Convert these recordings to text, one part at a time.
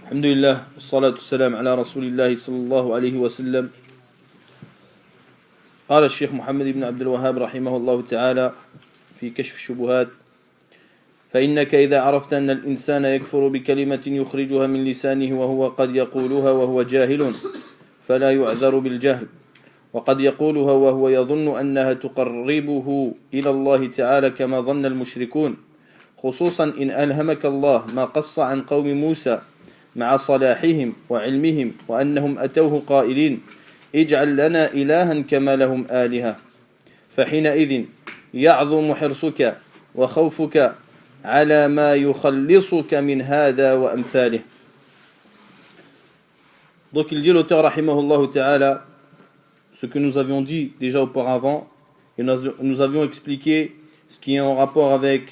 الحمد لله والصلاة والسلام على رسول الله صلى الله عليه وسلم. قال الشيخ محمد بن عبد الوهاب رحمه الله تعالى في كشف الشبهات: فإنك إذا عرفت أن الإنسان يكفر بكلمة يخرجها من لسانه وهو قد يقولها وهو جاهل فلا يعذر بالجهل، وقد يقولها وهو يظن أنها تقربه إلى الله تعالى كما ظن المشركون، خصوصا إن ألهمك الله ما قص عن قوم موسى مع صلاحهم وعلمهم وأنهم أتوه قائلين: اجعل لنا إلها كما لهم آلهة، فحينئذ يعظم حرصك وخوفك على ما يخلصك من هذا وأمثاله. Donc il dit l'auteur rahimahullah ta'ala ce que nous avions dit déjà auparavant, et nous avions expliqué ce qui est en rapport avec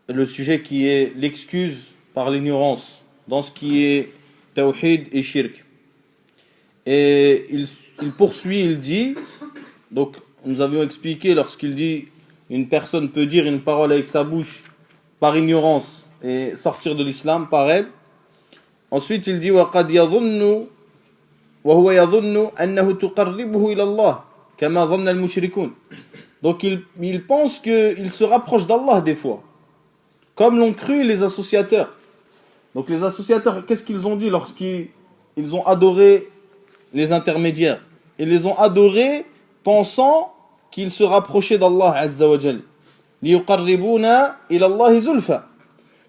le sujet qui est l'excuse par l'ignorance dans ce qui est tawhid et shirk. Et il poursuit, il dit, donc nous avions expliqué lorsqu'il dit une personne peut dire une parole avec sa bouche par ignorance et sortir de l'islam par elle. Ensuite il dit وَقَدْ يَظُنُّ وَهُوَ يَظُنُّ أَنَّهُ تُقَرِّبُهُ إِلَى اللَّهِ كَمَا ظَنَّ الْمُشْرِكُونَ. Donc il pense qu'il se rapproche d'Allah des fois, comme l'ont cru les associateurs. Donc les associateurs, qu'est-ce qu'ils ont dit lorsqu'ils ont adoré les intermédiaires? Ils les ont adorés pensant qu'ils se rapprochaient d'Allah Azza wa Jal. لِيُقَرِّبُونَ إِلَى اللَّهِ زُلْفًا,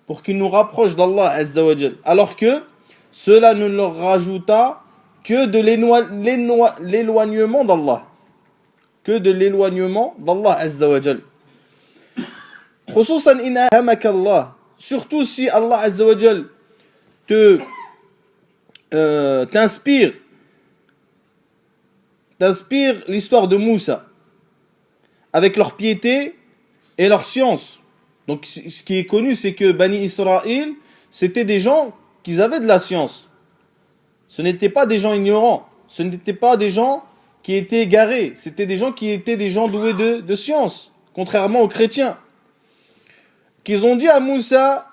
pour qu'ils nous rapprochent d'Allah Azza wa Jal. Alors que cela ne leur rajouta que de l'éloignement d'Allah. Que de l'éloignement d'Allah Azza wa Jal. خصوصا إن ألهمك الله, surtout si Allah Azza wa Jal t'inspire l'histoire de Moussa avec leur piété et leur science. Donc ce qui est connu, c'est que Bani Israël, c'était des gens qui avaient de la science. Ce n'étaient pas des gens ignorants, ce n'étaient pas des gens qui étaient égarés, c'était des gens qui étaient des gens doués de science, contrairement aux chrétiens, qu'ils ont dit à Moussa: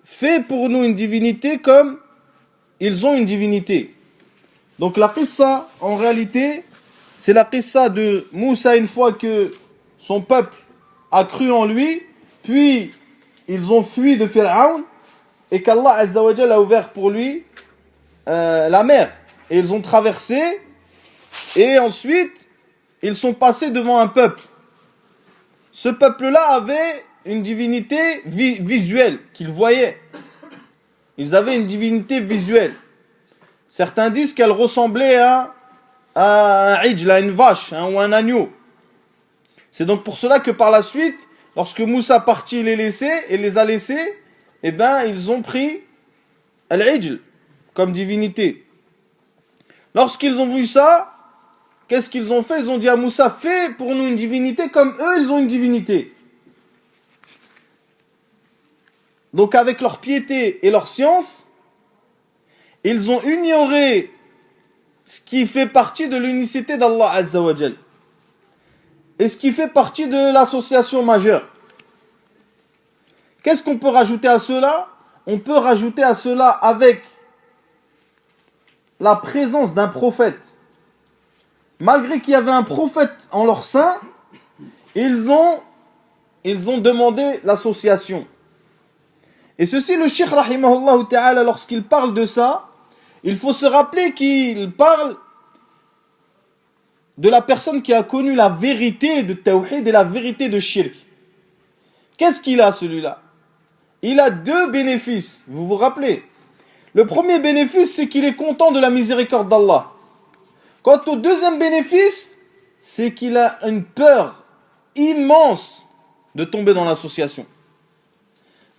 fais pour nous une divinité comme ils ont une divinité. Donc la qissa, en réalité, c'est la qissa de Moussa une fois que son peuple a cru en lui, puis ils ont fui de Pharaon, et qu'Allah Azza wa Jalla a ouvert pour lui la mer. Et ils ont traversé, et ensuite, ils sont passés devant un peuple. Ce peuple-là avait une divinité visuelle qu'ils voyaient. Ils avaient une divinité visuelle. Certains disent qu'elle ressemblait à un ijl, à une vache, ou un agneau. C'est donc pour cela que par la suite, lorsque Moussa partit les a laissés, eh ben, ils ont pris al-ijl comme divinité. Lorsqu'ils ont vu ça, qu'est-ce qu'ils ont fait? Ils ont dit à Moussa: fais pour nous une divinité comme eux, ils ont une divinité. Donc avec leur piété et leur science, ils ont ignoré ce qui fait partie de l'unicité d'Allah Azza wa Jal et ce qui fait partie de l'association majeure. Qu'est-ce qu'on peut rajouter à cela? On peut rajouter à cela avec la présence d'un prophète. Malgré qu'il y avait un prophète en leur sein, ils ont demandé l'association. Et ceci, le Cheikh rahimahullah ta'ala, lorsqu'il parle de ça, il faut se rappeler qu'il parle de la personne qui a connu la vérité de Tawhid et la vérité de Shirk. Qu'est-ce qu'il a, celui-là? Il a deux bénéfices, vous vous rappelez? Le premier bénéfice, c'est qu'il est content de la miséricorde d'Allah. Quant au deuxième bénéfice, c'est qu'il a une peur immense de tomber dans l'association.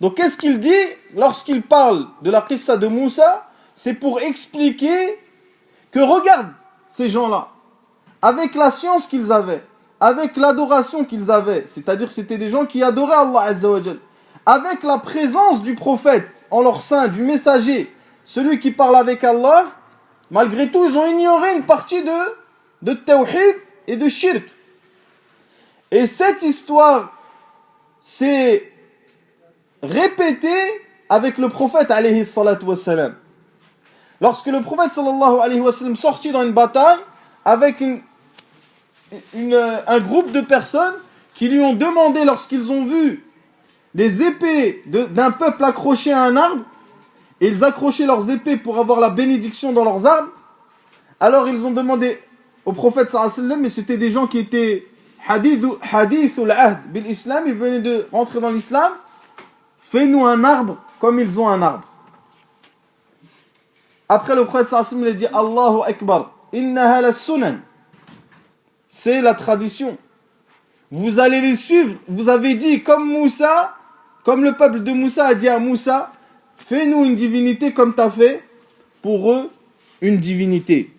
Donc qu'est-ce qu'il dit lorsqu'il parle de la qissa de Moussa? C'est pour expliquer que regarde ces gens-là, avec la science qu'ils avaient, avec l'adoration qu'ils avaient, c'est-à-dire c'était des gens qui adoraient Allah Azza wa Jal, avec la présence du prophète en leur sein, du messager, celui qui parle avec Allah, malgré tout ils ont ignoré une partie de tawhid et de shirk. Et cette histoire, c'est répété avec le prophète alayhi salatu wassalam. Lorsque le prophète sallallahu alayhi wa sallam sortit dans une bataille avec un groupe de personnes qui lui ont demandé, lorsqu'ils ont vu les épées d'un peuple accrochées à un arbre, et ils accrochaient leurs épées pour avoir la bénédiction dans leurs armes, alors ils ont demandé au prophète sallallahu alayhi wa sallam, mais c'était des gens qui étaient hadithul ahd bil islam, ils venaient de rentrer dans l'islam, fais-nous un arbre comme ils ont un arbre. Après le prophète sallallahu alayhi wa sallam il a dit Allahu Akbar, innaha la sunan. C'est la tradition. Vous allez les suivre. Vous avez dit comme Moussa, comme le peuple de Moussa a dit à Moussa, fais-nous une divinité comme tu as fait pour eux une divinité.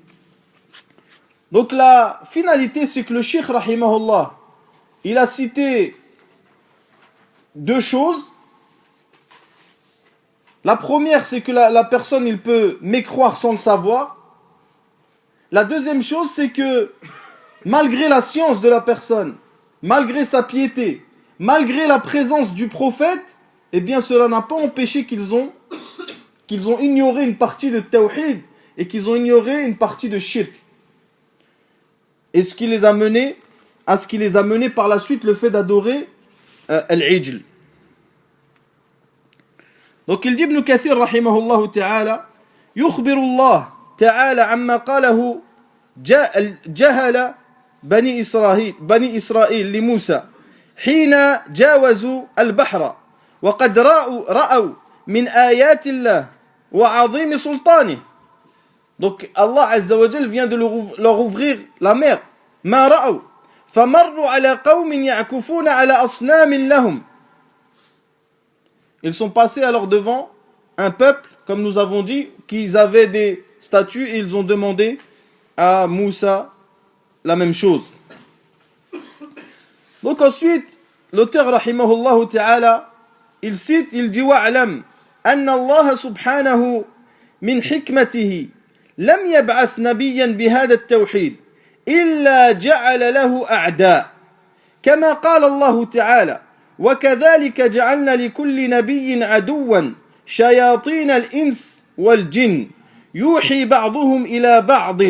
Donc la finalité, c'est que le Cheikh rahimahullah, il a cité deux choses. La première, c'est que la personne, il peut mécroire sans le savoir. La deuxième chose, c'est que malgré la science de la personne, malgré sa piété, malgré la présence du prophète, eh bien cela n'a pas empêché qu'ils ont ignoré une partie de tawhid et qu'ils ont ignoré une partie de shirk. Et ce qui les a menés par la suite le fait d'adorer al-ijl. Donc il dit Ibn Kathir rahimahullah ta'ala, يخبر الله تعالى عما قاله جهل بني إسرائيل لموسى حين جاوزوا البحر وقد رأوا من آيات الله وعظيم سلطانه. Donc Allah Azza wa Jal vient de leur ouvrir la mer. ما رأوا فمروا على قوم يعكفون على أصنام لهم. Ils sont passés alors devant un peuple, comme nous avons dit, qui avaient des statues et ils ont demandé à Moussa la même chose. Donc ensuite, l'auteur rahimahullah ta'ala, il cite, il dit wa'alam anna Allah subhanahu min hikmatihi lam yab'ath nabiyyan bihada at-tawhid illa ja'ala lahu a'da kama qala Allah ta'ala وكذلك جعلنا لكل نبي عدوا شياطين الإنس والجن يوحي بعضهم إلى بعض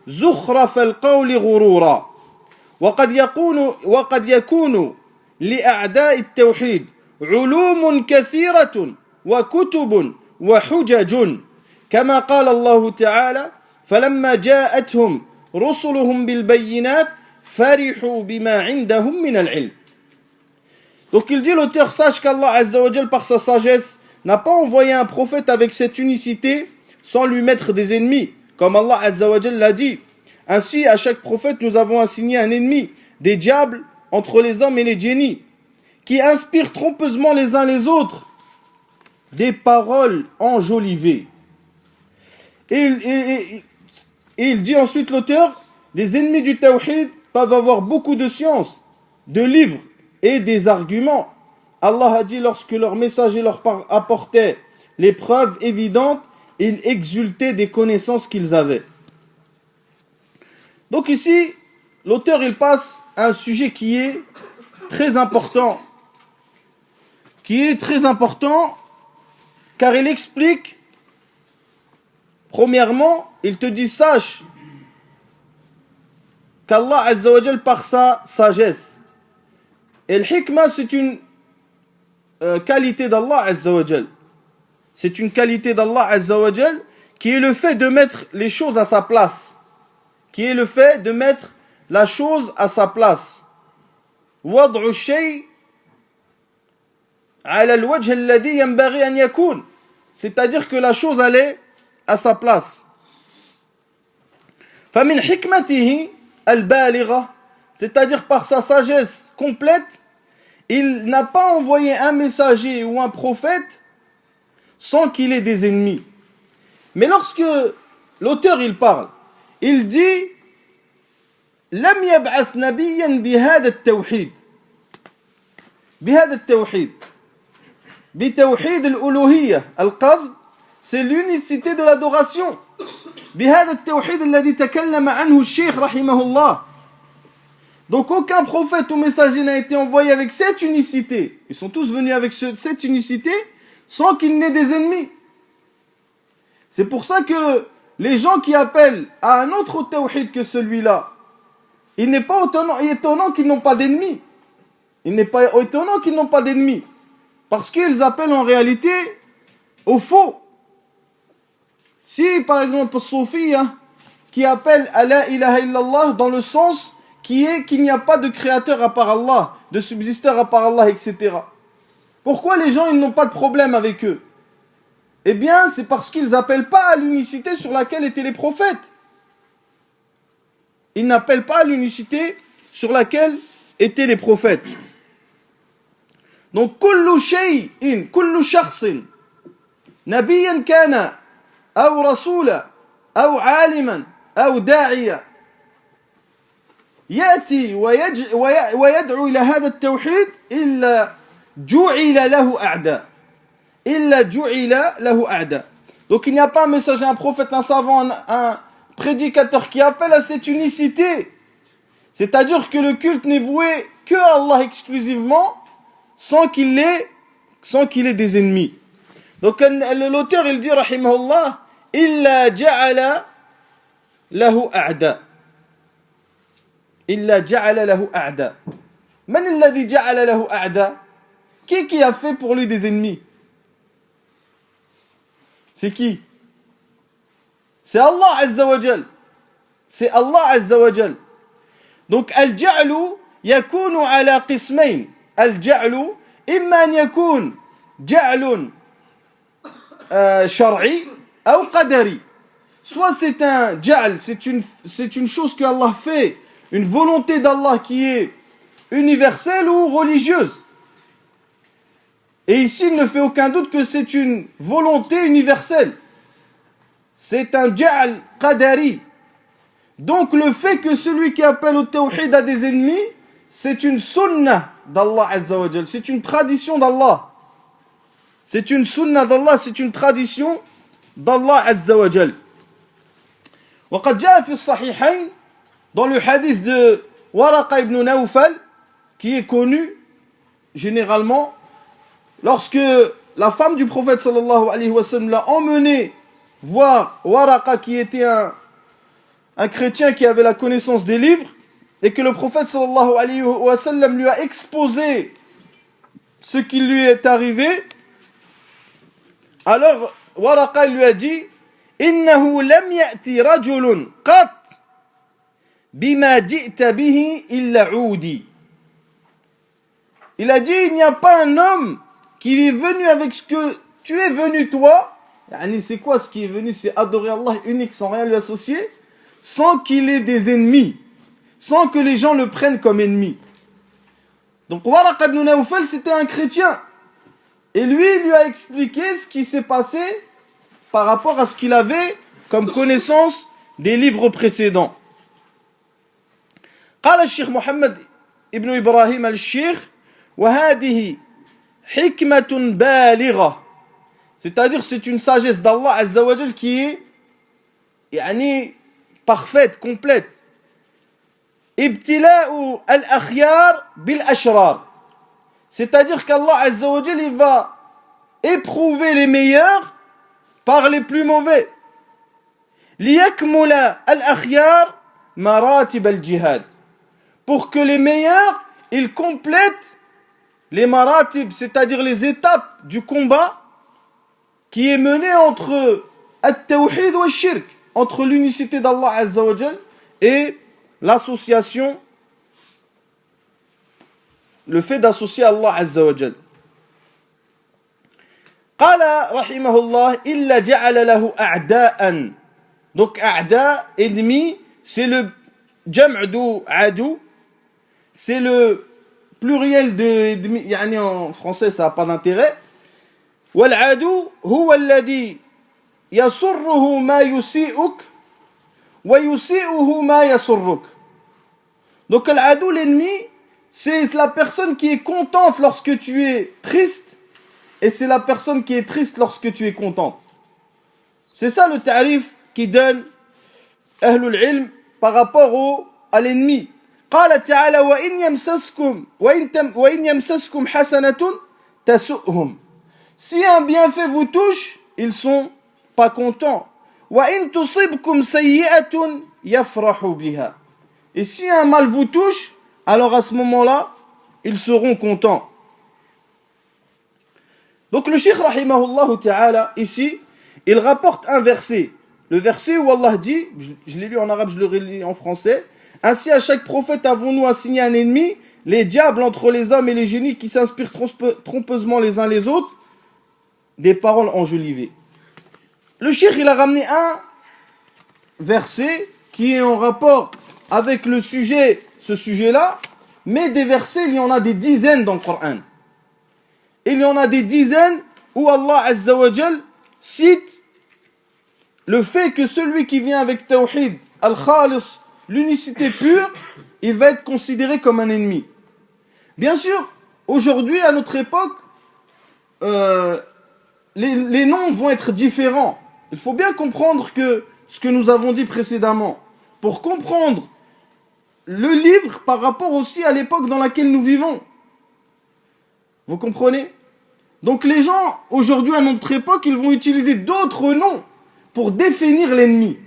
زخرف القول غرورا وقد يكون لأعداء التوحيد علوم كثيرة وكتب وحجج كما قال الله تعالى فلما جاءتهم رسلهم بالبينات فرحوا بما عندهم من العلم. Donc il dit l'auteur, sache qu'Allah Azza wa Jal par sa sagesse n'a pas envoyé un prophète avec cette unicité sans lui mettre des ennemis, comme Allah Azza wa Jal l'a dit. Ainsi, à chaque prophète, nous avons assigné un ennemi, des diables entre les hommes et les génies, qui inspirent trompeusement les uns les autres des paroles enjolivées. Et il dit ensuite l'auteur, les ennemis du tawhid peuvent avoir beaucoup de science, de livres et des arguments. Allah a dit, lorsque leur messager leur apportait les preuves évidentes, ils exultaient des connaissances qu'ils avaient. Donc ici, l'auteur il passe à un sujet qui est très important. Car il explique, premièrement, il te dit, sache qu'Allah Azza wa Jal par sa sagesse. Et le hikmah, c'est une qualité d'Allah Azza wa Jal. C'est une qualité d'Allah Azza wa Jal qui est le fait de mettre les choses à sa place. Qui est le fait de mettre la chose à sa place. وضع الشيء على الوجه الذي ينبغي أن يكون. C'est-à-dire que la chose elle est à sa place. فمن حكمته البالغة, c'est-à-dire par sa sagesse complète, il n'a pas envoyé un messager ou un prophète sans qu'il ait des ennemis. Mais lorsque l'auteur il parle, il dit لم يبعث نبيا بهذا التوحيد بتوحيد الألوهية القصد c'est l'unicité de l'adoration بهذا التوحيد الذي تكلم عنه الشيخ رحمه الله. Donc aucun prophète ou messager n'a été envoyé avec cette unicité. Ils sont tous venus avec cette unicité, sans qu'il n'ait des ennemis. C'est pour ça que les gens qui appellent à un autre tawhid que celui-là, il n'est pas étonnant qu'ils n'ont pas d'ennemis. Il n'est pas étonnant qu'ils n'ont pas d'ennemis. Parce qu'ils appellent en réalité au faux. Si par exemple Sophie qui appelle à la ilaha illallah dans le sens qui est qu'il n'y a pas de créateur à part Allah, de subsisteur à part Allah, etc. Pourquoi les gens ils n'ont pas de problème avec eux? Eh bien, c'est parce qu'ils n'appellent pas à l'unicité sur laquelle étaient les prophètes. Ils n'appellent pas à l'unicité sur laquelle étaient les prophètes. Donc, kullu shay'in, kullu shakhsin, nabiyyan kana, ou rasula, ou aliman, ou da'iya, يأتي ويدعو إلى هذا التوحيد إلا جعل له أعداء. Donc il n'y a pas un messager, un prophète, un savant, un prédicateur qui appelle à cette unicité. C'est-à-dire que le culte n'est voué que à Allah exclusivement, sans qu'il ait des ennemis. Donc l'auteur il dit rahimahullah, illa ja'ala lahu a'da. Illa ja'ala lahu a'da. Man alladhi ja'ala lahu a'da? Qui a fait pour lui des ennemis? C'est qui? C'est Allah Azza wa Jal. C'est Allah Azza wa Jal. Donc al-ja'lu yakunu ala qismayn. Al-ja'lu imma an yakun ja'lun shar'i ou qadari. Soit c'est un ja'l, c'est une chose que Allah fait, une volonté d'Allah qui est universelle ou religieuse. Et ici, il ne fait aucun doute que c'est une volonté universelle. C'est un ja'al qadari. Donc le fait que celui qui appelle au tawhid a des ennemis, c'est une sunnah d'Allah Azza wa Jal. C'est une tradition d'Allah. C'est une sunnah d'Allah, c'est une tradition d'Allah Azza wa Jal. وقد جاء في الصحيحين dans le hadith de Waraqa ibn Nawfal, qui est connu généralement, lorsque la femme du prophète sallallahu alayhi wa sallam l'a emmené voir Waraqa, qui était un chrétien qui avait la connaissance des livres, et que le prophète sallallahu alayhi wa sallam lui a exposé ce qui lui est arrivé, alors Waraqa lui a dit innahu lam ya'ti rajulun qat bima ji'ta bihi illa 'udi. Il a dit, il n'y a pas un homme qui est venu avec ce que tu es venu toi. C'est quoi ce qui est venu? C'est adorer Allah unique sans rien lui associer, sans qu'il ait des ennemis, sans que les gens le prennent comme ennemi. Donc Waraqa ibn Nawfal, c'était un chrétien. Et lui, il lui a expliqué ce qui s'est passé par rapport à ce qu'il avait comme connaissance des livres précédents. قال الشيخ محمد ابن إبراهيم الشيخ وهذه حكمة بالغة, c'est-à-dire c'est une sagesse d'Allah Azza wa Jal qui est parfaite, complète. ابتلاء الأخيار بالأشرار, c'est-à-dire qu'Allah Azza wa Jal il va éprouver les meilleurs par les plus mauvais. ليكمل الأخيار مراتب الجهاد, pour que les meilleurs ils complètent les maratib, c'est-à-dire les étapes du combat qui est mené entre at-tawhid wa shirk, entre l'unicité d'Allah Azza wa Jal et l'association, le fait d'associer Allah Azza wa Jal. قال رحمه الله إلا جعل له أعداء. Donc a'da, ennemi, c'est le jam'du adu, c'est le pluriel de en français ça n'a pas d'intérêt. والعدو هو الذي يسره ما يسيئك ويسيئه ما يسرك. Donc l'adou, l'ennemi, c'est la personne qui est contente lorsque tu es triste, et c'est la personne qui est triste lorsque tu es contente. C'est ça le ta'rif qui donne Ahlul Ilm par rapport à l'ennemi. قال تعالى وإن يمسسكم حسنة تسؤهم. Si un bienfait vous touche, ils sont pas contents. وَإِن تُصِبْكُمْ سَيِّئَةٌ يَفْرَحُوا بِهَا. Et si un mal vous touche, alors à ce moment-là, ils seront contents. Donc le Cheikh rahimahullah ta'ala, ici, il rapporte un verset. Le verset où Allah dit, je l'ai lu en arabe, je le relis en français, ainsi à chaque prophète avons-nous assigné un ennemi, les diables entre les hommes et les génies qui s'inspirent trompeusement les uns les autres, des paroles enjolivées. Le Cheikh, il a ramené un verset qui est en rapport avec le sujet, ce sujet-là, mais des versets, il y en a des dizaines dans le Coran. Il y en a des dizaines où Allah Azza wa Jal cite le fait que celui qui vient avec Tawhid, Al-Khalis, l'unicité pure, il va être considéré comme un ennemi. Bien sûr, aujourd'hui, à notre époque, les noms vont être différents. Il faut bien comprendre que ce que nous avons dit précédemment, pour comprendre le livre par rapport aussi à l'époque dans laquelle nous vivons. Vous comprenez? Donc les gens, aujourd'hui à notre époque, ils vont utiliser d'autres noms pour définir l'ennemi.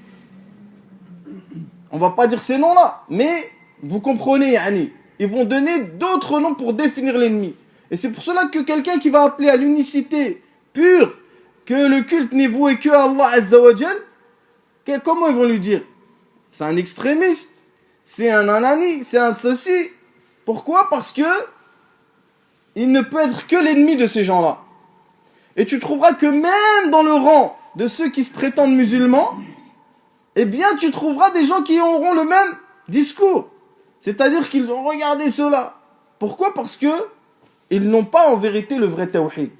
On va pas dire ces noms-là, mais vous comprenez, Yani. Ils vont donner d'autres noms pour définir l'ennemi. Et c'est pour cela que quelqu'un qui va appeler à l'unicité pure, que le culte n'est voué que à Allah Azza wa Jal, comment ils vont lui dire? C'est un extrémiste, c'est un anani, c'est un ceci. Pourquoi? Parce que il ne peut être que l'ennemi de ces gens-là. Et tu trouveras que même dans le rang de ceux qui se prétendent musulmans, eh bien tu trouveras des gens qui auront le même discours. C'est-à-dire qu'ils vont regarder cela. Pourquoi? Parce que ils n'ont pas en vérité le vrai tawhid.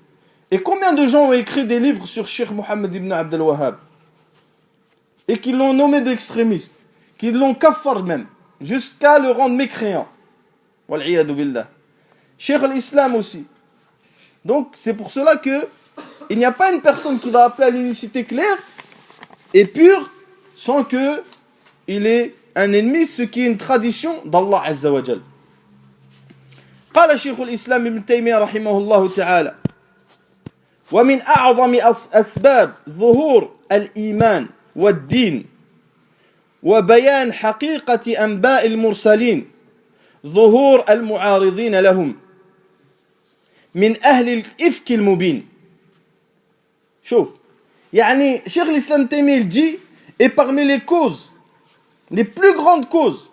Et combien de gens ont écrit des livres sur Cheikh Mohammed ibn Abdel Wahhab et qui l'ont nommé d'extrémiste, qui l'ont kaffar même, jusqu'à le rendre mécréant. Wal'iyadu billah. Cheikh al-Islam aussi. Donc c'est pour cela que il n'y a pas une personne qui va appeler à l'unicité claire et pure sans que il ait un ennemi, ce qui est une tradition d'Allah Azza wa Jal. قال شيخ الإسلام ابن تيمية رحمه الله تعالى ومن أعظم أسباب ظهور الإيمان والدين وبيان حقيقة أنباء المرسلين ظهور المعارضين لهم من أهل الإفك المبين. شوف يعني شيخ الإسلام تيمية dit et parmi les causes, les plus grandes causes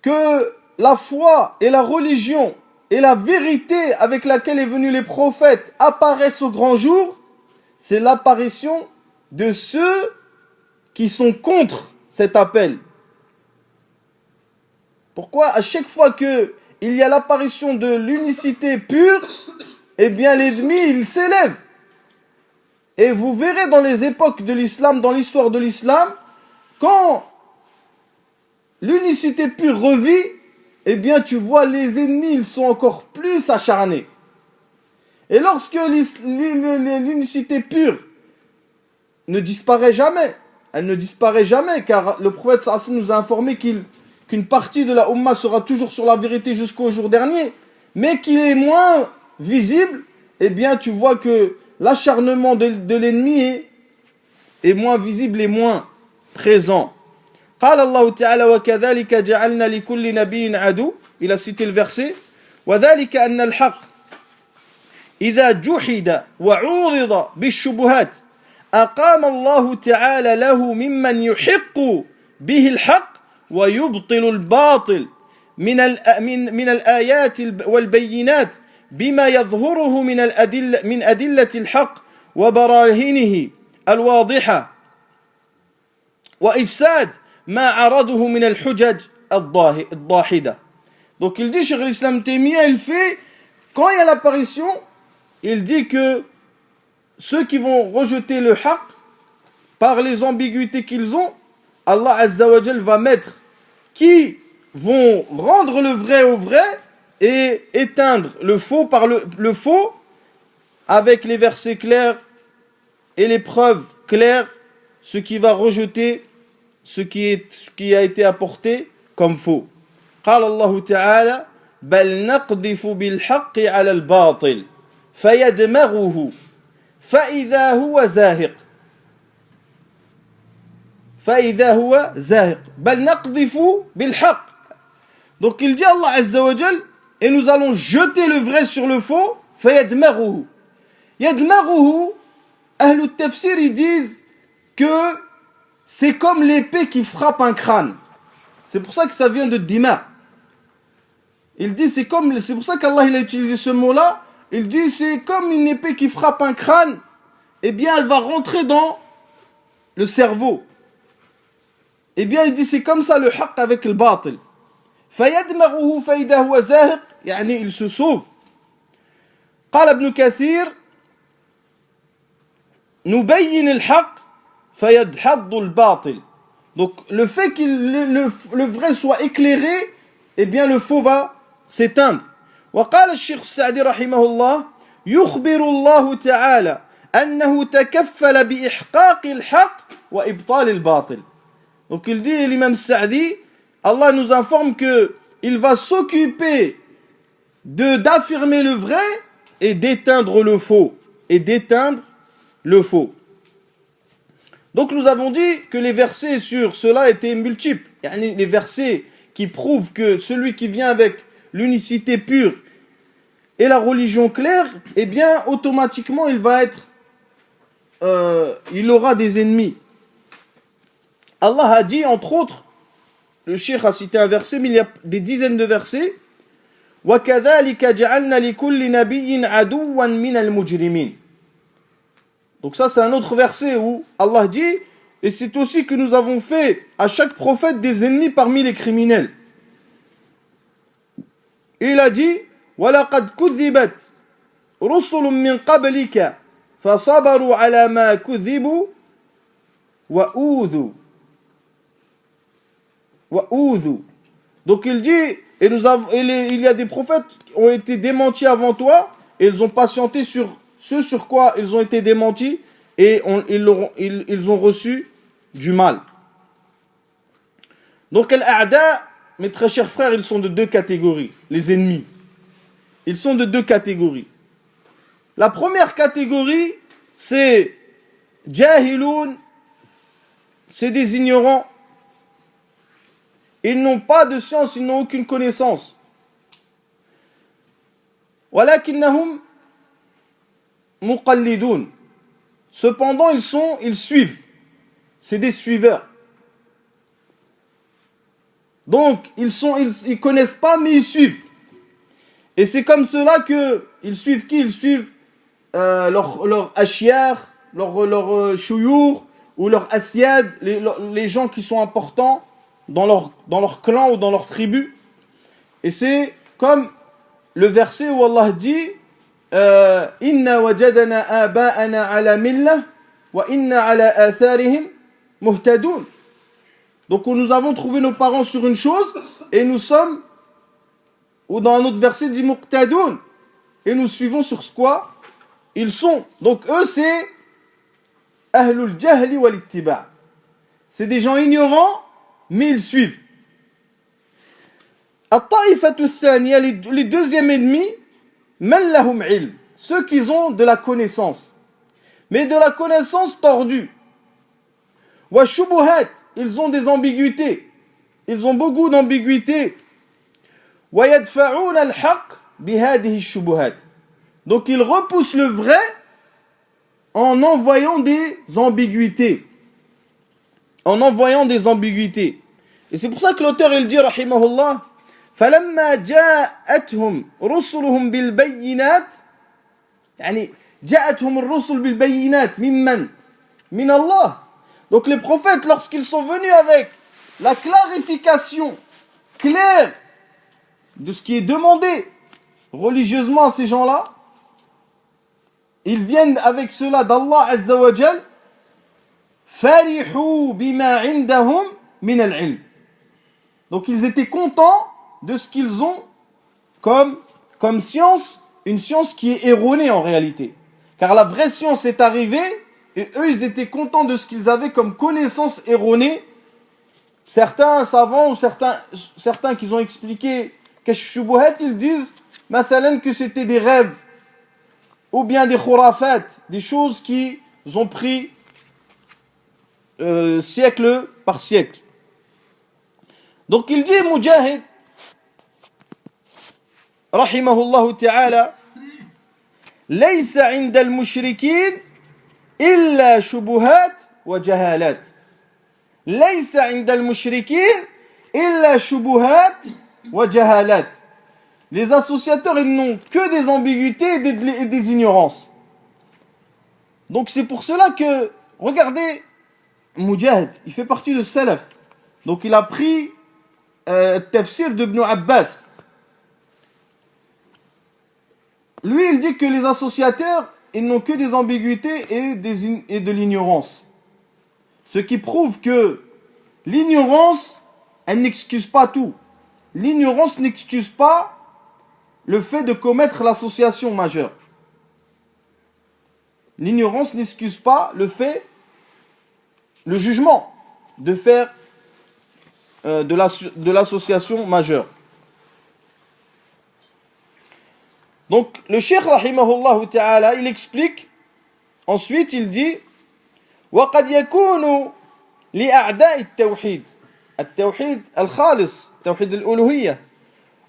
que la foi et la religion et la vérité avec laquelle est venus les prophètes apparaissent au grand jour, c'est l'apparition de ceux qui sont contre cet appel. Pourquoi à chaque fois qu'il y a l'apparition de l'unicité pure, eh bien l'ennemi il s'élève. Et vous verrez dans les époques de l'islam, dans l'histoire de l'islam, quand l'unicité pure revit, eh bien tu vois les ennemis, ils sont encore plus acharnés. Et lorsque l'unicité pure ne disparaît jamais, elle ne disparaît jamais, car le prophète sallallahu alayhi wa sallam nous a informé qu'une partie de la Ummah sera toujours sur la vérité jusqu'au jour dernier, mais qu'il est moins visible, eh bien tu vois que l'acharnement de l'ennemi est moins visible et moins présent. قال الله تعالى وكذلك جعلنا لكل نبي عدو. Il a cité le verset وذلك أن الحق إذا جحد وعورض بالشبهات أقام الله تعالى له ممن يحق به الحق ويبطل الباطل من الآيات والبينات بما يظهره من أدلة الحق وبراهينه الواضحة وإفساد ما عرضه من الحجج الضاحدة. Donc il dit, Cheikh l'Islam Taymiyyah, il fait, quand il y a l'apparition, il dit que ceux qui vont rejeter le haqq par les ambiguïtés qu'ils ont, Allah Azza wa Jal va mettre qui vont rendre le vrai au vrai et éteindre le faux par le faux avec les versets clairs et les preuves claires, ce qui va rejeter ce qui a été apporté comme faux. قال الله تعالى بل نقذف بالحق على الباطل فيدمغه فإذا هو زاهق فإذا هو زاهق بل نقذف بالحق. Donc il dit Allah Azza wa Jal, et nous allons jeter le vrai sur le faux. فيدمغه. يدمغه, Ahlul Tafsir, ils disent que c'est comme l'épée qui frappe un crâne. C'est pour ça que ça vient de Dima. Il dit c'est pour ça qu'Allah il a utilisé ce mot-là. Il dit c'est comme une épée qui frappe un crâne. Eh bien elle va rentrer dans le cerveau. Eh bien il dit c'est comme ça le haqq avec le batil. فيدمغه فإذا هو زاهق, يعني il se sauve. قال ابن كثير نبين الحق فيدحض الباطل. Donc le fait que le vrai soit éclairé, eh bien le faux va s'éteindre. وقال الشيخ السعدي رحمه الله يخبر الله تعالى أنه تكفل بإحقاق الحق وإبطال الباطل. Donc il dit, l'imam Sa'di, Allah nous informe que il va s'occuper d'affirmer le vrai et d'éteindre le faux. Donc nous avons dit que les versets sur cela étaient multiples. Les versets qui prouvent que celui qui vient avec l'unicité pure et la religion claire, eh bien automatiquement il aura des ennemis. Allah a dit, entre autres, le cheikh a cité un verset, mais il y a des dizaines de versets. وَكَذَلِكَ جَعَلْنَا لِكُلِّ نَبِيٍّ عَدُوًّا مِنَ الْمُجْرِمِينَ. Donc ça c'est un autre verset où Allah dit, et c'est aussi que nous avons fait à chaque prophète des ennemis parmi les criminels. Et il a dit, وَلَقَدْ كُذِّبَتْ رُسُلٌ مِّن قَبْلِكَ فَصَبَرُوا عَلَى مَا كُذِّبُوا وَأُوذُوا. Donc il dit, il y a des prophètes qui ont été démentis avant toi, et ils ont patienté sur ce sur quoi ils ont été démentis, et ils ont reçu du mal. Donc al-a'da, mes très chers frères, ils sont de deux catégories, les ennemis. Ils sont de deux catégories. La première catégorie, c'est jahilun, c'est des ignorants. Ils n'ont pas de science, ils n'ont aucune connaissance. Walakinnahum muqallidun. Cependant, ils suivent. C'est des suiveurs. Donc, ils connaissent pas, mais ils suivent. Et c'est comme cela qu'ils suivent qui? Ils suivent leur ashyar, leur shuyur, ou leur asyad, les gens qui sont importants dans leur clan ou dans leur tribu. Et c'est comme le verset où Allah dit inna wajadana aba'ana ala millah wa inna ala atharihim muhtadun. Donc nous avons trouvé nos parents sur une chose et nous sommes, ou dans un autre verset il dit muqtadun, et nous suivons sur ce quoi ils sont. Donc eux c'est ahlul jahli wal ittiba'. C'est des gens ignorants mais ils suivent. At-ta'ifatu thaniya, les deuxièmes ennemis, man lahum ilm, ceux qui ont de la connaissance, mais de la connaissance tordue. Wa shubuhat, ils ont des ambiguïtés, ils ont beaucoup d'ambiguïtés. Wa yadfa'un al-haqq bihadihi shubuhat. Donc ils repoussent le vrai en envoyant des ambiguïtés. Et c'est pour ça que l'auteur il dit rahimahullah فلما جاءتهم رسلهم بالبينات يعني جاءتهم الرسل بالبينات من الله. Donc les prophètes, lorsqu'ils sont venus avec la clarification claire de ce qui est demandé religieusement à ces gens-là, ils viennent avec cela d'Allah Azza wa Jal. فَرِحُوا بِمَا عِنْدَهُمْ مِنَ الْعِلْمِ. Donc ils étaient contents de ce qu'ils ont comme science, une science qui est erronée en réalité. Car la vraie science est arrivée, et eux ils étaient contents de ce qu'ils avaient comme connaissance erronée. Certains savants ou certains qui ont expliqué Kash Shubuhat, ils disent mathalan que c'était des rêves ou bien des khurafat, des choses qui ont pris siècle par siècle. Donc il dit Mujahid, rahimahullah ta'ala, ليس عند المشركين إلا شبهات وجهالات. ليس عند المشركين إلا شبهات وجهالات. Les associateurs, ils n'ont que des ambiguïtés et des ignorances. Donc c'est pour cela que, regardez, Mujahid, il fait partie de Salaf. Donc il a pris Tafsir d'Ibn Abbas. Lui, il dit que les associateurs, ils n'ont que des ambiguïtés et de l'ignorance. Ce qui prouve que l'ignorance, elle n'excuse pas tout. L'ignorance n'excuse pas le fait de commettre l'association majeure. L'ignorance n'excuse pas le jugement de faire de l'association majeure. Donc le cheikh rahimahullah ta'ala, il explique, ensuite il dit وَقَدْ يَكُونُ لِأَعْدَاءِ التَّوْحِيدِ التوحيد الخالص توحيد الألوهية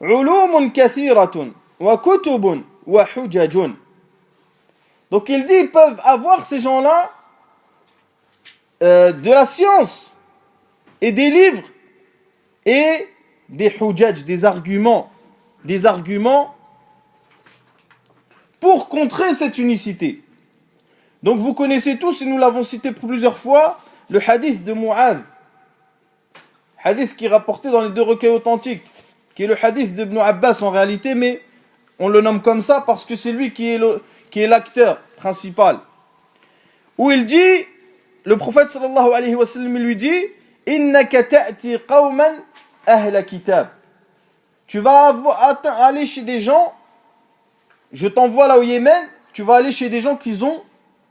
علوم كثيرة وكتب وحجج. Donc il dit, ils peuvent avoir ces gens-là de la science et des livres et des hujaj, des arguments pour contrer cette unicité. Donc vous connaissez tous, et nous l'avons cité plusieurs fois, le hadith de Mu'adh, hadith qui est rapporté dans les deux recueils authentiques, qui est le hadith d'Ibn Abbas en réalité, mais on le nomme comme ça parce que c'est lui qui est l'acteur principal. Où il dit, le prophète sallallahu alayhi wa sallam lui dit, innaka ta'ti qawman ahla kitab. Tu vas aller chez des gens, je t'envoie là au Yémen, tu vas aller chez des gens qui ont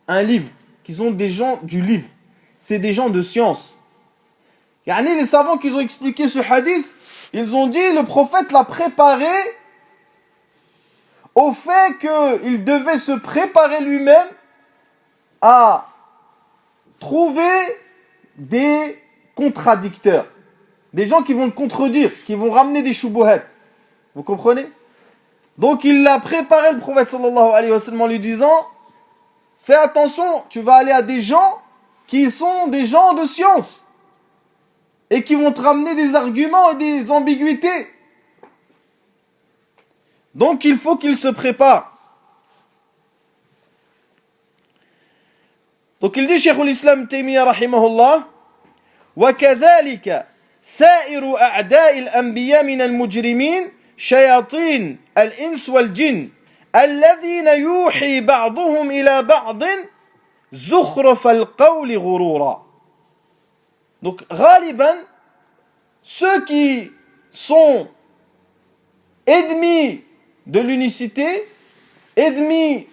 un livre, qui ont des gens du livre. C'est des gens de science. Yani les savants qui ont expliqué ce hadith, ils ont dit le prophète l'a préparé au fait qu'il devait se préparer lui-même à trouver des contradicteurs, des gens qui vont le contredire, qui vont ramener des shubuhat. Vous comprenez? Donc il a préparé le prophète sallallahu alayhi wa sallam en lui disant, fais attention, tu vas aller à des gens qui sont des gens de science et qui vont te ramener des arguments et des ambiguïtés. Donc il faut qu'il se prépare. Donc il dit, Cheikh l'Islam Taymiyyah rahimahullah, وَكَذَلِكَ سَائِرُ أَعْدَاءِ الْأَنْبِيَاءِ مِنَ الْمُجْرِمِينَ شَيَاطِينَ الْإِنْسِ وَالْجِنِّ الَّذِينَ يُوحِي بَعْضُهُمْ إِلَى بَعْضٍ زُخْرُفَ الْقَوْلِ غُرُورًا. Donc, غالبًا, ceux qui sont ennemis de l'unicité, ennemis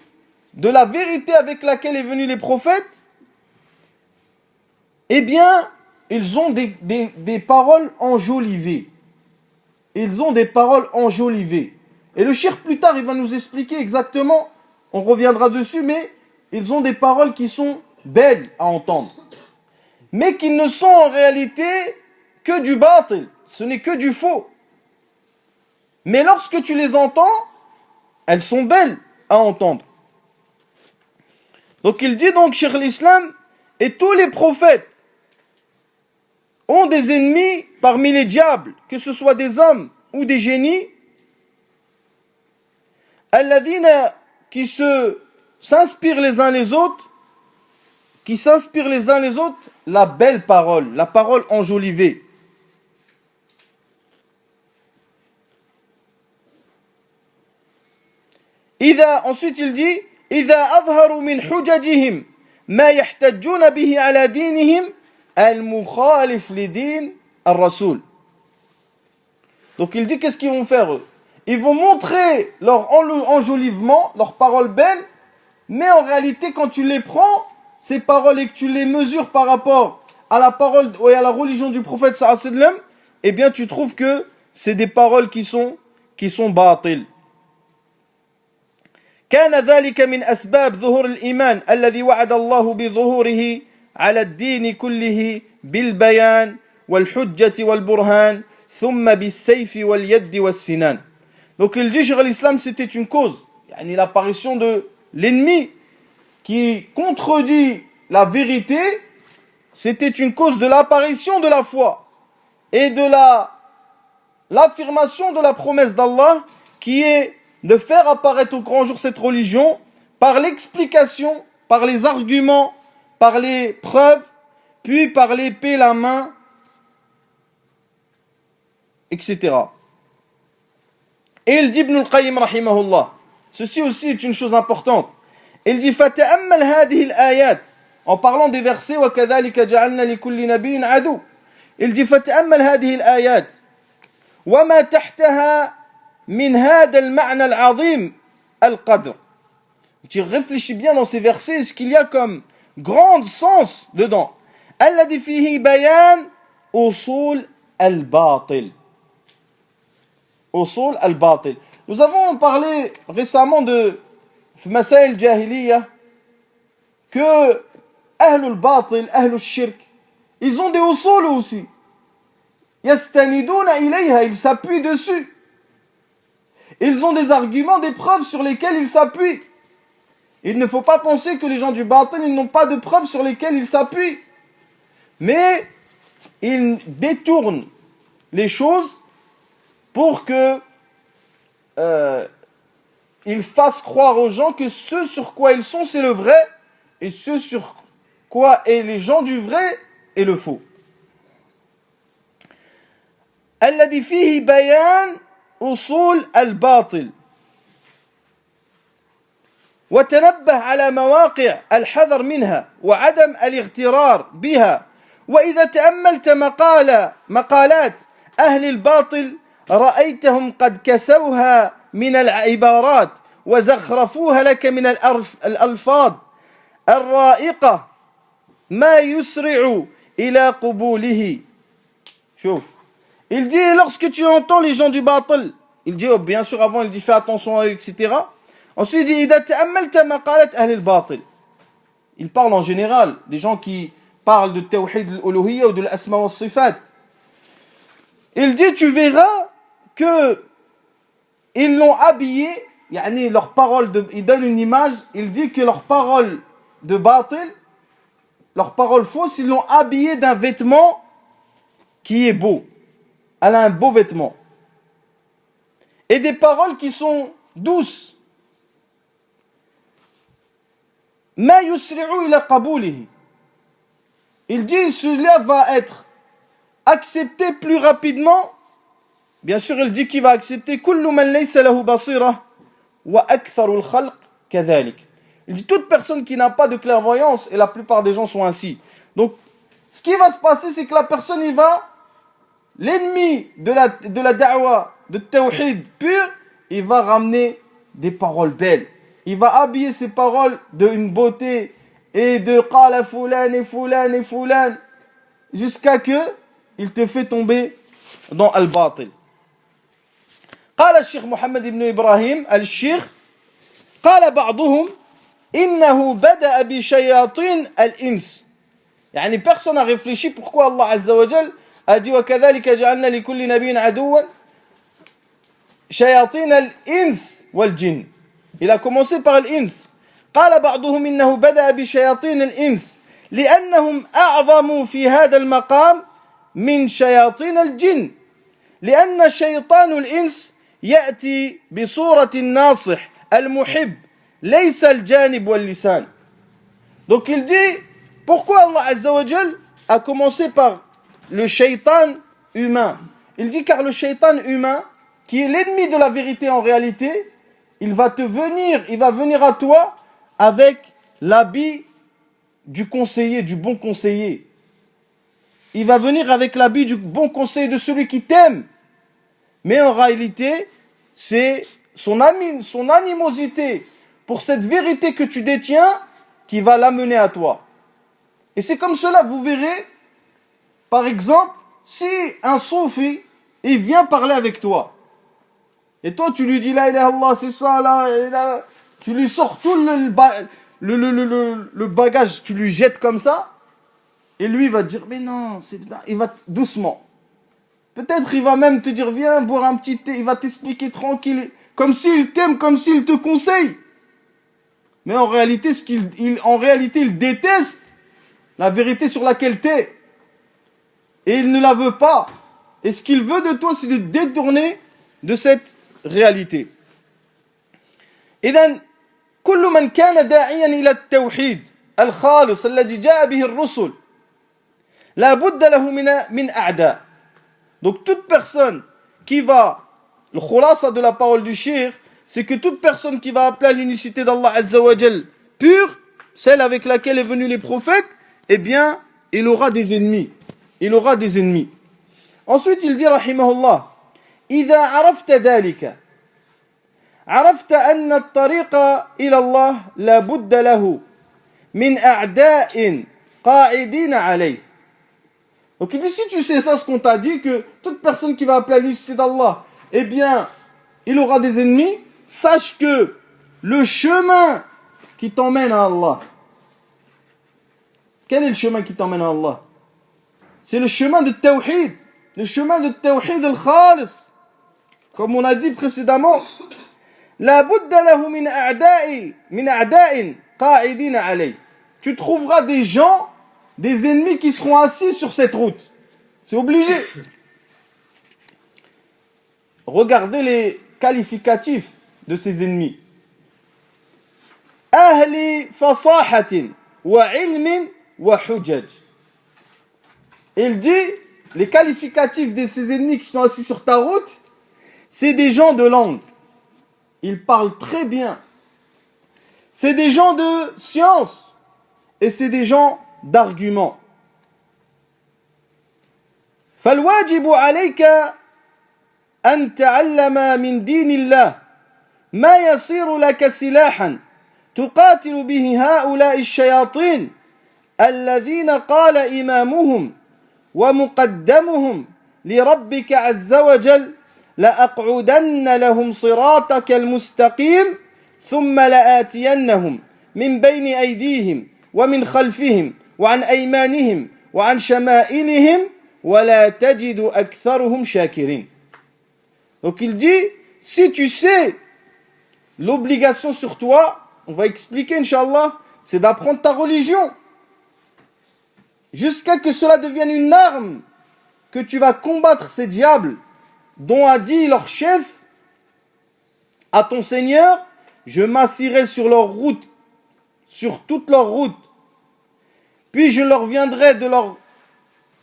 de la vérité avec laquelle est venus les prophètes, eh bien, ils ont des paroles enjolivées. Ils ont des paroles enjolivées. Et le cheikh plus tard, il va nous expliquer exactement, on reviendra dessus, mais ils ont des paroles qui sont belles à entendre. Mais qui ne sont en réalité que du batil, ce n'est que du faux. Mais lorsque tu les entends, elles sont belles à entendre. Donc il dit donc, Cheikh l'Islam, et tous les prophètes ont des ennemis parmi les diables, que ce soit des hommes ou des génies, alladhina qui s'inspirent les uns les autres, la belle parole, la parole enjolivée. Ensuite il dit, إذا أظهروا من حججهم ما يحتجون به على دينهم المخالف لدين الرسول. Donc il dit, qu'est-ce qu'ils vont faire eux? Ils vont montrer leur enjolivement, leurs paroles belles, mais en réalité quand tu les prends, ces paroles, et que tu les mesures par rapport à la parole et à la religion du prophète sallallahu alayhi wa sallam, eh bien tu trouves que c'est des paroles qui sont batil. كان ذلك من أسباب ظهور الإيمان الذي وعد الله بظهوره على الدين كله بالبيان والحجة والبرهان ثم بالسيف واليد والسنان. Donc il dit, Cheikh l'Islam, c'était une cause, yani l'apparition de l'ennemi qui contredit la vérité, c'était une cause de l'apparition de la foi et de l'affirmation de la promesse d'Allah qui est de faire apparaître au grand jour cette religion par l'explication, par les arguments, par les preuves, puis par l'épée, la main, etc. Et il dit Ibn al-Qayyim rahimahullah, ceci aussi est une chose importante. Il dit فَتَأَمَّلْ هَذِهِ الْآيَاتِ en parlant des versets وَكَذَلِكَ جَعَلْنَا لِكُلِّ نَبِيٍّ عَدُوٍّ. Il dit فَتَأَمَّلْ هَذِهِ الْآيَاتِ وَمَا تَحْتَهَا مِنْ هَذَا الْمَعْنَى الْعَظِيمِ الْقَدْرِ. Tu réfléchis bien dans ces versets, ce qu'il y a comme grand sens dedans. الَّذِي فِيهِ بَيَانْ أُصُولَ الْبَاطِلِ. Usul al-Batil. Nous avons parlé récemment de Masail Jahiliya que Ahlul Batil, Ahlul Shirk, ils ont des usul aussi. Yastaniduna ilayha, ils s'appuient dessus. Ils ont des arguments, des preuves sur lesquelles ils s'appuient. Il ne faut pas penser que les gens du Batil, ils n'ont pas de preuves sur lesquelles ils s'appuient. Mais ils détournent les choses pour que ils fassent croire aux gens que ce sur quoi ils sont, c'est le vrai, et ce sur quoi est les gens du vrai est le faux. الذي فيه بيان أصول الباطل وتنبه على مواقع الحذر منها وعدم الاغترار بها وإذا تأملت مقالات أهل الباطل رأيتهم قد كسوها من العبارات وزخرفوها لك من الألفاظ الرائقة ما يسرع إلى قبوله. شوف, il dit lorsque tu entends les gens du batil, il dit bien sûr avant il dit fais attention à eux, etc. Ensuite il dit إذا تأملت مقالات أهل الباطل, il parle en général des gens qui parlent de tawhid al-uluhiyya ou de l'asma wa sifat. Il dit tu verras que ils l'ont habillé, yani leurs paroles il donne une image, il dit que leurs paroles de batil, leurs paroles fausses, ils l'ont habillé d'un vêtement qui est beau. Elle a un beau vêtement. Et des paroles qui sont douces. Ma yusri'u ila qabulihi. Il dit cela va être accepté plus rapidement. Bien sûr, il dit qu'il va accepter kullu man laysa lahu basira wa aktharu al-khalq kadhalik. Il dit toute personne qui n'a pas de clairvoyance, et la plupart des gens sont ainsi. Donc, ce qui va se passer, c'est que la personne, l'ennemi de la da'wa, de tawhid pur, il va ramener des paroles belles. Il va habiller ses paroles d'une beauté et de qala fulan et fulan et fulan jusqu'à que il te fait tomber dans al-batil. قال الشيخ محمد بن إبراهيم الشيخ قال بعضهم إنه بدأ بشياطين الإنس. يعني personne n'a réfléchi pourquoi Allah Azza wa Jal a dit وكذلك جعلنا لكل نبي عدوا شياطين الإنس والجن. Il a commencé par الإنس. قال بعضهم إنه بدأ بشياطين الإنس لأنهم أعظم في هذا المقام من شياطين الجن لأن شيطان الإنس يأتي بصورة الناصح المحب ليس الجانب واللسان. Donc il dit pourquoi Allah Azza wa Jal a commencé par le shaitan humain. Il dit car le shaitan humain qui est l'ennemi de la vérité en réalité, il va venir à toi avec l'habit du conseiller, du bon conseiller. Il va venir avec l'habit du bon conseiller de celui qui t'aime. Mais en réalité, c'est son animosité pour cette vérité que tu détiens qui va l'amener à toi. Et c'est comme cela, vous verrez, par exemple, si un soufi, il vient parler avec toi, et toi tu lui dis, la ilaha illallah, c'est ça, là, tu lui sors tout le bagage, tu lui jettes comme ça, et lui il va te dire, mais non, il va doucement. Peut-être il va même te dire, viens boire un petit thé, il va t'expliquer tranquille, comme s'il t'aime, comme s'il te conseille. Mais en réalité, il déteste la vérité sur laquelle t'es. Et il ne la veut pas. Et ce qu'il veut de toi, c'est de te détourner de cette réalité. إذن كل من كان داعيا إلى التوحيد الخالص الذي جاء به الرسل لا بد له من أعداء. Donc toute personne qui va, le khulasa de la parole du shir, c'est que toute personne qui va appeler à l'unicité d'Allah Azza wa Jal pure, celle avec laquelle est venu les prophètes, eh bien, il aura des ennemis. Il aura des ennemis. Ensuite, il dit, rahimahullah, إذا عرفت ذلك عرفت أن الطريق إلى الله لا بد له من أعداء قاعدين عليه. Donc il dit, si tu sais ça, ce qu'on t'a dit, que toute personne qui va appeler à l'unicité d'Allah, eh bien, il aura des ennemis, sache que le chemin qui t'emmène à Allah, quel est le chemin qui t'emmène à Allah? C'est le chemin de Tawhid, le chemin de Tawhid al-Khalis. Comme on a dit précédemment, La budda lahu min a'da'in qa'idina alayh. Tu trouveras des gens, des ennemis qui seront assis sur cette route. C'est obligé. Regardez les qualificatifs de ces ennemis. Ahli fasahatin wa ilmin wa hujaj. Il dit, les qualificatifs de ces ennemis qui sont assis sur ta route, c'est des gens de langue. Ils parlent très bien. C'est des gens de science. Et c'est des gens d'argument. فالواجب عليك أن تعلم من دين الله ما يصير لك سلاحا تقاتل به هؤلاء الشياطين الذين قال إمامهم ومقدمهم لربك عز وجل لأقعدن لهم صراطك المستقيم ثم لآتينهم من بين أيديهم ومن خلفهم وعن أيمانهم وعن شمائلهم ولا تجد أكثرهم شاكرين. Donc il dit, si tu sais l'obligation sur toi, on va expliquer Inch'Allah, c'est d'apprendre ta religion. Jusqu'à que cela devienne une arme, que tu vas combattre ces diables, dont a dit leur chef à ton Seigneur, je m'assirai sur leur route, sur toute leur route, puis je leur viendrai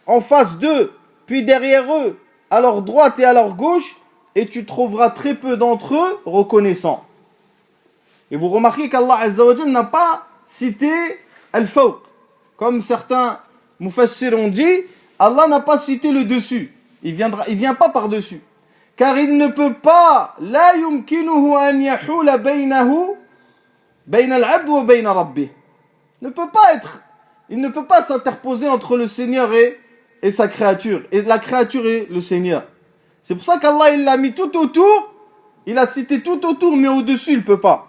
en face d'eux, puis derrière eux, à leur droite et à leur gauche, et tu trouveras très peu d'entre eux reconnaissants. Et vous remarquez qu'Allah Azza wa Jal n'a pas cité Al-Fawq. Comme certains mufassir ont dit, Allah n'a pas cité le dessus. Il vient pas par-dessus. Car il ne peut pas, la yumkinuhu an yahula baynahu, bayna al-abd wa bayna rabbih. Il ne peut pas s'interposer entre le Seigneur et sa créature. Et la créature et le Seigneur. C'est pour ça qu'Allah, il l'a mis tout autour. Il a cité tout autour, mais au-dessus, il ne peut pas.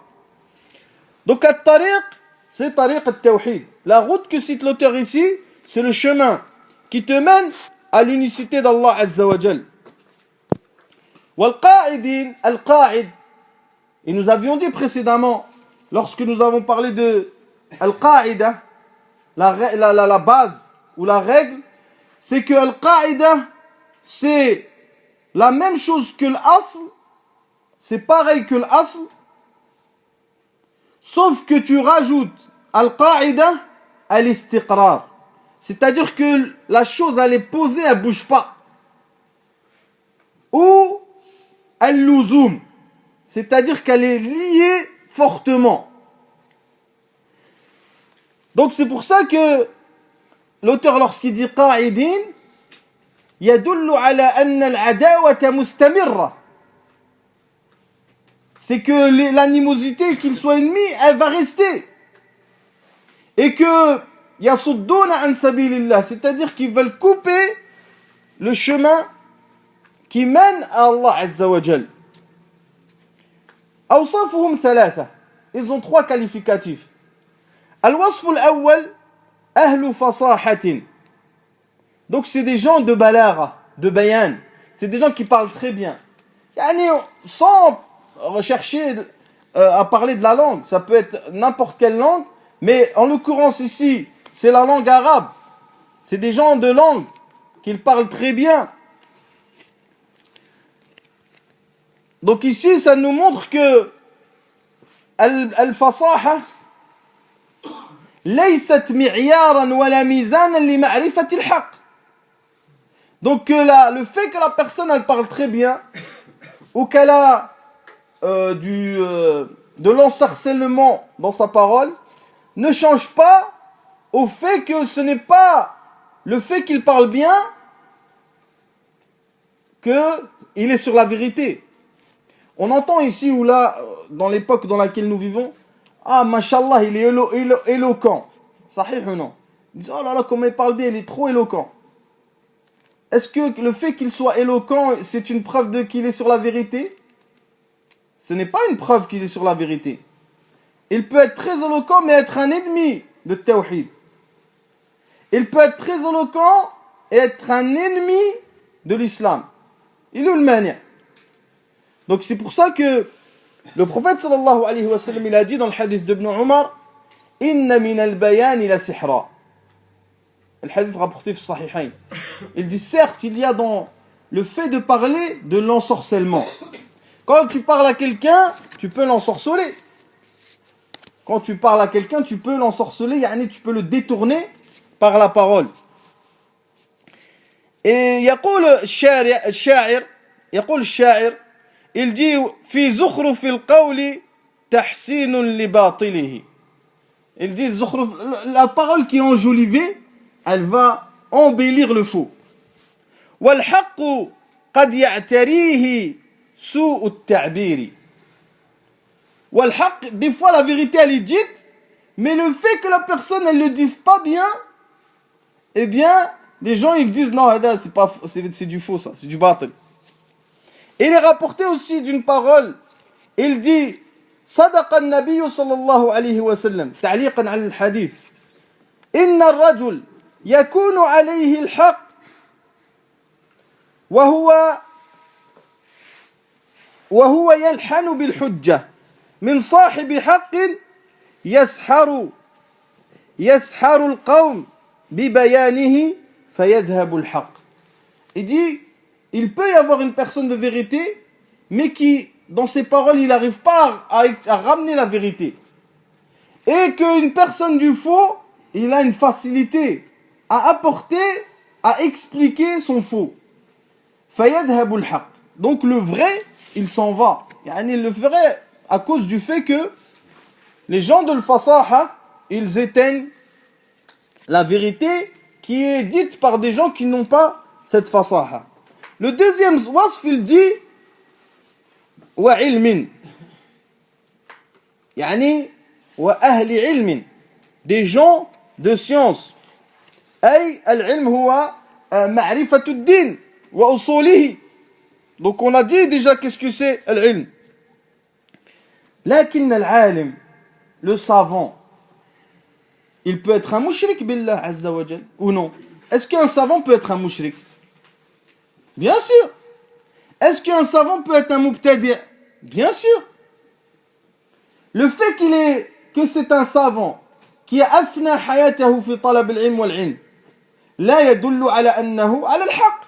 Donc, at-tariq, c'est tariq at-tawhid. La route que cite l'auteur ici, c'est le chemin qui te mène à l'unicité d'Allah Azza wa Jal. Wal-qa'idin, al-qa'id. Et nous avions dit précédemment, lorsque nous avons parlé de al-qa'ida, la base ou la règle, c'est que al-qa'ida, c'est la même chose que l'asl, c'est pareil que l'asl, sauf que tu rajoutes al-qa'ida à l'istiqrar. C'est-à-dire que la chose, elle est posée, elle ne bouge pas. Ou al-luzum, c'est-à-dire qu'elle est liée fortement. Donc c'est pour ça que l'auteur, lorsqu'il dit qa'idin, yadullu ala anna al-adawata mustamirra. C'est que l'animosité, qu'il soit ennemi, elle va rester. Et que yasudduna an sabilillah, c'est-à-dire qu'ils veulent couper le chemin qui mène à Allah Azza wa Jal. Awsafuhum thalatha. ils ont 3 qualificatifs. Al-wasf al-awwal, ahlu fasahatin. Donc c'est des gens de balagha, de bayan. C'est des gens qui parlent très bien. Yani, sans rechercher à parler de la langue. Ça peut être n'importe quelle langue, mais en l'occurrence ici, c'est la langue arabe. C'est des gens de langue qui parlent très bien. Donc ici, ça nous montre que al-fasaha laysat mi'yaran wala mizanan li ma'rifati al-haqq. Donc le fait que la personne elle parle très bien ou qu'elle a de l'ensorcellement dans sa parole ne change pas au fait que ce n'est pas le fait qu'il parle bien qu'il est sur la vérité. On entend ici ou là, dans l'époque dans laquelle nous vivons, ah, mashallah, il est éloquent. Sahih ou non? Ils disent, oh là là, comment il parle bien, il est trop éloquent. Est-ce que le fait qu'il soit éloquent, c'est une preuve qu'il est sur la vérité? Ce n'est pas une preuve qu'il est sur la vérité. Il peut être très éloquent, mais être un ennemi de Tawhid. Il peut être très éloquent et être un ennemi de l'islam. Il est le mania. Donc c'est pour ça que le prophète sallallahu alayhi wa sallam, il a dit dans le hadith d'Ibn Omar, Inna min al-bayan ila sihra. Le hadith rapporté sur Sahihain. Il dit certes, il y a dans le fait de parler de l'ensorcellement. Quand tu parles à quelqu'un, tu peux l'ensorceler. Quand tu parles à quelqu'un, tu peux l'ensorceler, yani tu peux le détourner par la parole. Et يقول الشاعر il dit في زخرف القول تحسين لباطله. Il dit la parole qui est enjolivée, elle va embellir le faux. والحق قد يعتريه سوء التعبير. والحق, des fois la vérité elle est dite, mais le fait que la personne elle le dise pas bien, eh bien les gens ils disent non, c'est du faux ça, c'est du batil. Et il est rapporté aussi d'une parole, il dit صدق النبي صلى الله عليه وسلم تعليقا على الحديث إن الرجل يكون عليه الحق وهو يلحن بالحجة من صاحب حق يسحر القوم ببيانه فيذهب الحق. Il dit, il peut y avoir une personne de vérité, mais qui, dans ses paroles, il n'arrive pas à ramener la vérité. Et qu'une personne du faux, il a une facilité à apporter, à expliquer son faux. فيذهب الحق. Donc le vrai, il s'en va. Yani le vrai, à cause du fait que les gens de l'fasaha, ils éteignent la vérité qui est dite par des gens qui n'ont pas cette fasaha. Le deuxième wasf, il dit wa ilmin. Yani wa ahli ilmin. Des gens de science. Ay al-ilm huwa ma'rifatu ad-din wa usulihi. Donc on a dit déjà qu'est-ce que c'est al-ilm. Lakin al-alim, le savant, il peut être un mushrik billah azza wa jal ou non? Est-ce qu'un savant peut être un mushrik? Bien sûr. Est-ce qu'un savant peut être un mubtadi'? Bien sûr. Le fait que c'est un savant qui a afna hayatahu fi talab al-ilm wal-ilm la yadullu ala annahu ala al-haq.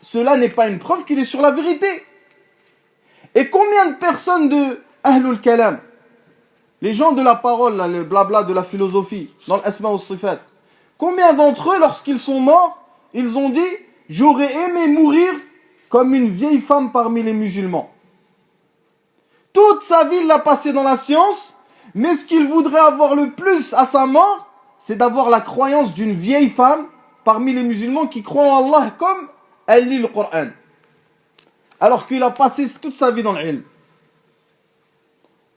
Cela n'est pas une preuve qu'il est sur la vérité. Et combien de personnes de ahlul kalam, les gens de la parole, là, le blabla de la philosophie, dans l'asma wa sifat, combien d'entre eux, lorsqu'ils sont morts, ils ont dit « J'aurais aimé mourir comme une vieille femme parmi les musulmans. » Toute sa vie, il l'a passé dans la science, mais ce qu'il voudrait avoir le plus à sa mort, c'est d'avoir la croyance d'une vieille femme parmi les musulmans qui croient en Allah comme elle lit le Coran. Alors qu'il a passé toute sa vie dans l'ilm.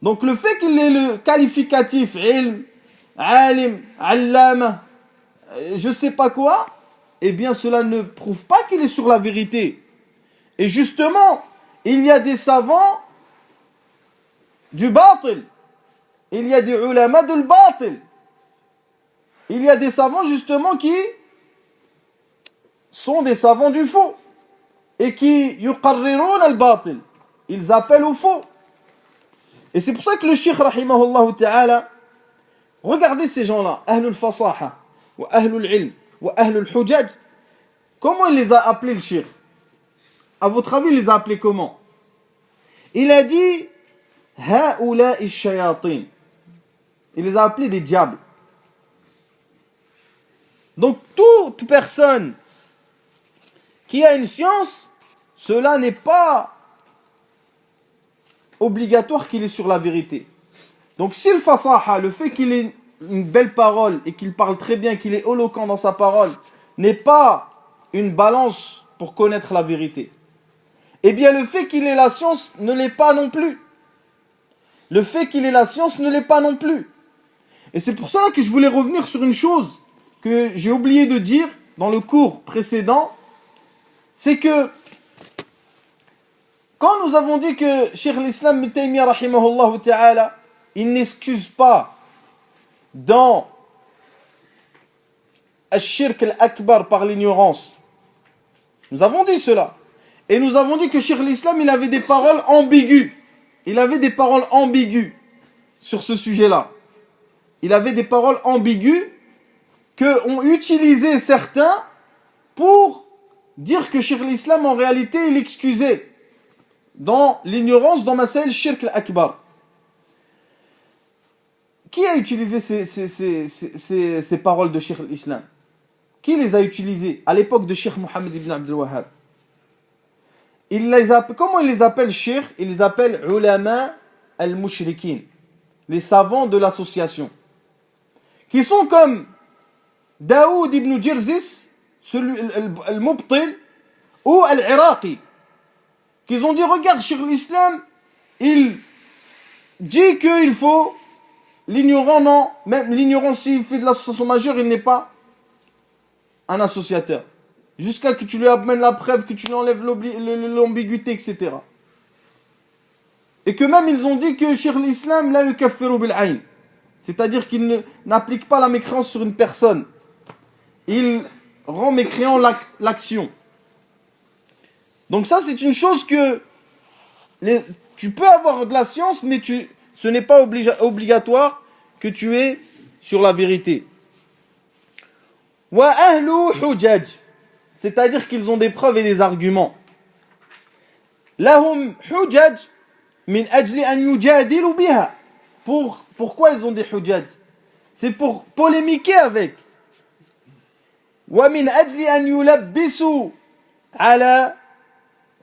Donc le fait qu'il ait le qualificatif ilm, alim, allama, je sais pas quoi, eh bien cela ne prouve pas qu'il est sur la vérité. Et justement, il y a des savants du batil il y a des ulama de l'batil. Il y a des savants justement qui sont des savants du faux et qui yuqarrirun al-batil. Ils appellent au faux. Et c'est pour ça que le Cheikh rahimahullah ta'ala, regardez ces gens-là, ahlul fasaha, wa ahlul ilm, wa ahlul hujaj, comment il les a appelés le Cheikh? À votre avis, il les a appelés comment? Il a dit ha'ula'i shayatin. Il les a appelés des diables. Donc toute personne qui a une science, cela n'est pas obligatoire qu'il est sur la vérité. Donc si le fasaha, le fait qu'il ait une belle parole et qu'il parle très bien, qu'il est éloquent dans sa parole, n'est pas une balance pour connaître la vérité, eh bien le fait qu'il ait la science ne l'est pas non plus. Le fait qu'il ait la science ne l'est pas non plus. Et c'est pour cela que je voulais revenir sur une chose que j'ai oublié de dire dans le cours précédent, c'est que quand nous avons dit que Cheikh l'Islam Ibn Taymiyyah rahimahullah ta'ala, il n'excuse pas dans al-shirk al-akbar par l'ignorance, nous avons dit cela. Et nous avons dit que Cheikh l'Islam, il avait des paroles ambiguës. Il avait des paroles ambiguës sur ce sujet-là. Il avait des paroles ambiguës que ont utilisé certains pour dire que Cheikh l'Islam, en réalité, il excusait dans l'ignorance, dans Masail Shirk al-Akbar. Qui a utilisé ces paroles de Cheikh l'Islam? Qui les a utilisées à l'époque de Cheikh Mohammed ibn Abdul Wahhab? Comment il les appelle Cheikh? Il les appelle ulama al-mushrikin, les savants de l'association, qui sont comme Daoud ibn Jirzis, al-Mubtil, ou al-Iraqi, qu'ils ont dit, regarde, Cheikh l'Islam, il dit qu'il faut l'ignorant, non, même l'ignorant, s'il fait de l'association majeure, il n'est pas un associateur. Jusqu'à que tu lui amènes la preuve, que tu lui enlèves l'ambiguïté, etc. Et que même ils ont dit que Cheikh l'Islam, la yukaffiru bil ayn, c'est-à-dire qu'il n'applique pas la mécréance sur une personne. Il rend mécréant l'action. Donc ça, c'est une chose que tu peux avoir de la science, mais ce n'est pas obligatoire que tu aies sur la vérité. Wa ahlu hujaj, c'est-à-dire qu'ils ont des preuves et des arguments. Lahum hujaj min ajli an yujadilu biha. Pourquoi ils ont des hujaj? C'est pour polémiquer avec. Wa min ajli an yulabbisu ala